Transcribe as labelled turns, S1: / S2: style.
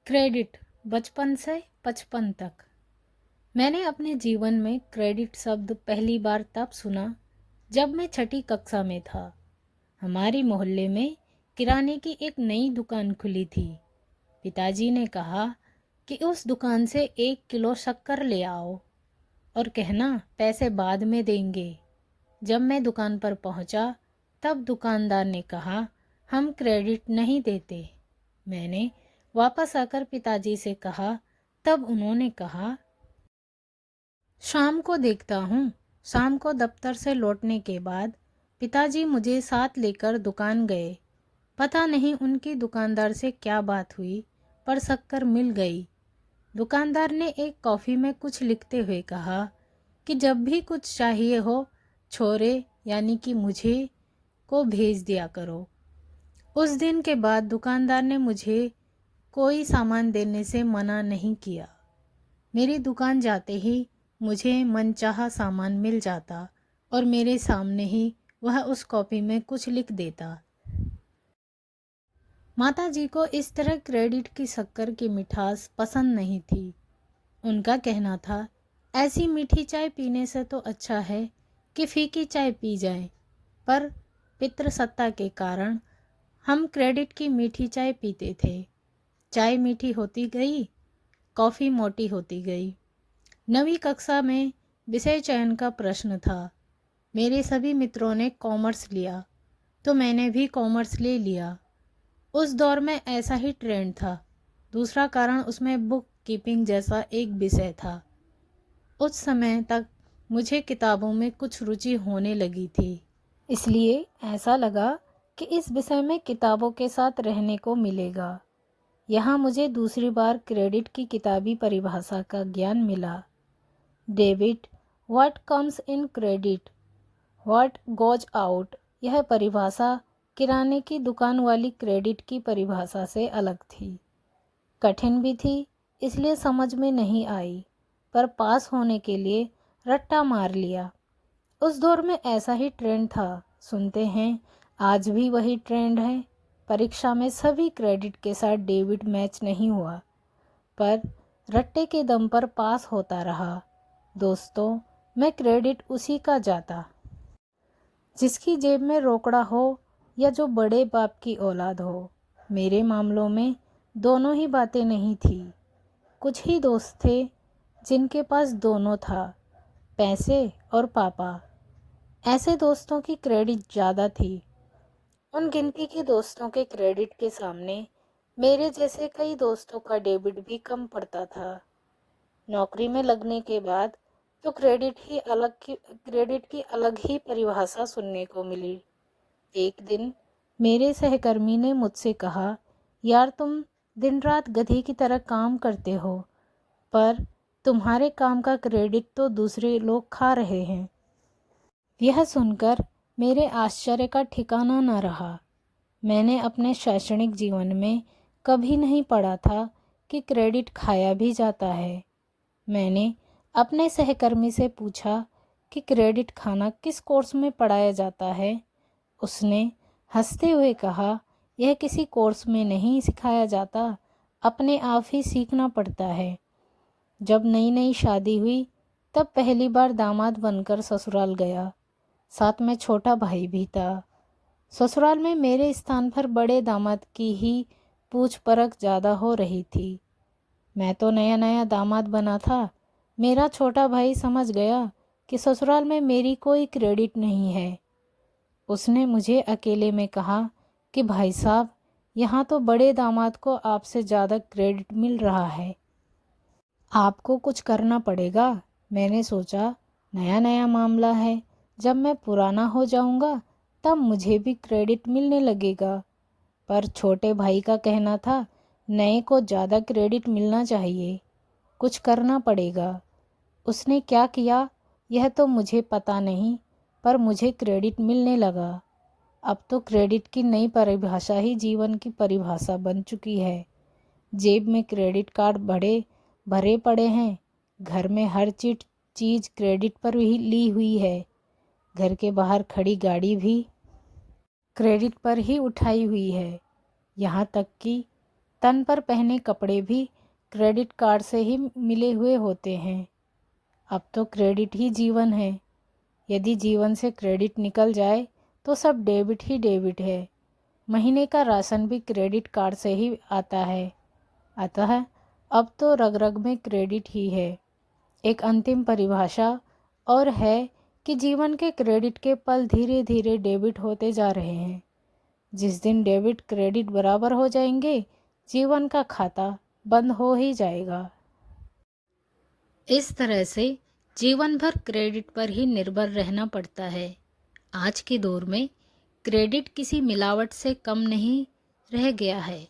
S1: Credit बचपन से बचपन तक। मैंने अपने जीवन में क्रेडिट शब्द पहली बार तब सुना जब मैं छठी कक्षा में था। हमारी मोहल्ले में किराने की एक नई दुकान खुली थी। पिताजी ने कहा कि उस दुकान से 1 किलो शक्कर ले आओ और कहना पैसे बाद में देंगे। जब मैं दुकान पर पहुंचा तब दुकानदार ने कहा हम क्रेडिट नहीं देते। मैंने वापस आकर पिताजी से कहा तब उन्होंने कहा शाम को देखता हूँ। शाम को दफ्तर से लौटने के बाद पिताजी मुझे साथ लेकर दुकान गए। पता नहीं उनकी दुकानदार से क्या बात हुई पर शक्कर मिल गई। दुकानदार ने एक कॉफ़ी में कुछ लिखते हुए कहा कि जब भी कुछ चाहिए हो छोरे यानी कि मुझे को भेज दिया करो। उस दिन के बाद दुकानदार ने मुझे कोई सामान देने से मना नहीं किया। मेरी दुकान जाते ही मुझे मनचाहा सामान मिल जाता और मेरे सामने ही वह उस कॉपी में कुछ लिख देता। माताजी को इस तरह क्रेडिट की शक्कर की मिठास पसंद नहीं थी। उनका कहना था ऐसी मीठी चाय पीने से तो अच्छा है कि फीकी चाय पी जाए। पर पितृसत्ता के कारण हम क्रेडिट की मीठी चाय पीते थे। चाय मीठी होती गई, कॉफ़ी मोटी होती गई। 9वीं कक्षा में विषय चयन का प्रश्न था। मेरे सभी मित्रों ने कॉमर्स लिया तो मैंने भी कॉमर्स ले लिया। उस दौर में ऐसा ही ट्रेंड था। दूसरा कारण उसमें बुक कीपिंग जैसा एक विषय था। उस समय तक मुझे किताबों में कुछ रुचि होने लगी थी, इसलिए ऐसा लगा कि इस विषय में किताबों के साथ रहने को मिलेगा। यहाँ मुझे दूसरी बार क्रेडिट की किताबी परिभाषा का ज्ञान मिला। Debit, what comes in credit, what goes out. यह परिभाषा किराने की दुकान वाली क्रेडिट की परिभाषा से अलग थी। कठिन भी थी, इसलिए समझ में नहीं आई, पर पास होने के लिए रट्टा मार लिया। उस दौर में ऐसा ही ट्रेंड था। सुनते हैं आज भी वही ट्रेंड है। परीक्षा में सभी क्रेडिट के साथ डेबिट मैच नहीं हुआ, पर रट्टे के दम पर पास होता रहा। दोस्तों, मैं क्रेडिट उसी का जाता जिसकी जेब में रोकड़ा हो या जो बड़े बाप की औलाद हो। मेरे मामलों में दोनों ही बातें नहीं थी। कुछ ही दोस्त थे जिनके पास दोनों था, पैसे और पापा। ऐसे दोस्तों की क्रेडिट ज़्यादा थी। उन गिनती के दोस्तों के क्रेडिट के सामने मेरे जैसे कई दोस्तों का डेबिट भी कम पड़ता था। नौकरी में लगने के बाद तो क्रेडिट की अलग ही परिभाषा सुनने को मिली। एक दिन मेरे सहकर्मी ने मुझसे कहा, यार तुम दिन रात गधी की तरह काम करते हो, पर तुम्हारे काम का क्रेडिट तो दूसरे लोग खा रहे हैं। यह सुनकर मेरे आश्चर्य का ठिकाना न रहा। मैंने अपने शैक्षणिक जीवन में कभी नहीं पढ़ा था कि क्रेडिट खाया भी जाता है। मैंने अपने सहकर्मी से पूछा कि क्रेडिट खाना किस कोर्स में पढ़ाया जाता है। उसने हंसते हुए कहा, यह किसी कोर्स में नहीं सिखाया जाता, अपने आप ही सीखना पड़ता है। जब नई नई शादी हुई तब पहली बार दामाद बनकर ससुराल गया। साथ में छोटा भाई भी था। ससुराल में मेरे स्थान पर बड़े दामाद की ही पूछ परख ज़्यादा हो रही थी। मैं तो नया नया दामाद बना था। मेरा छोटा भाई समझ गया कि ससुराल में मेरी कोई क्रेडिट नहीं है। उसने मुझे अकेले में कहा कि भाई साहब, यहाँ तो बड़े दामाद को आपसे ज़्यादा क्रेडिट मिल रहा है, आपको कुछ करना पड़ेगा। मैंने सोचा नया नया मामला है, जब मैं पुराना हो जाऊंगा तब मुझे भी क्रेडिट मिलने लगेगा। पर छोटे भाई का कहना था नए को ज़्यादा क्रेडिट मिलना चाहिए, कुछ करना पड़ेगा। उसने क्या किया यह तो मुझे पता नहीं, पर मुझे क्रेडिट मिलने लगा। अब तो क्रेडिट की नई परिभाषा ही जीवन की परिभाषा बन चुकी है। जेब में क्रेडिट कार्ड भरे पड़े हैं। घर में हर चीज़ क्रेडिट पर ही ली हुई है। घर के बाहर खड़ी गाड़ी भी क्रेडिट पर ही उठाई हुई है। यहाँ तक कि तन पर पहने कपड़े भी क्रेडिट कार्ड से ही मिले हुए होते हैं। अब तो क्रेडिट ही जीवन है। यदि जीवन से क्रेडिट निकल जाए तो सब डेबिट ही डेबिट है। महीने का राशन भी क्रेडिट कार्ड से ही आता है। अतः अब तो रग रग में क्रेडिट ही है। एक अंतिम परिभाषा और है कि जीवन के क्रेडिट के पल धीरे धीरे डेबिट होते जा रहे हैं। जिस दिन डेबिट क्रेडिट बराबर हो जाएंगे, जीवन का खाता बंद हो ही जाएगा। इस तरह से जीवन भर क्रेडिट पर ही निर्भर रहना पड़ता है। आज के दौर में क्रेडिट किसी मिलावट से कम नहीं रह गया है।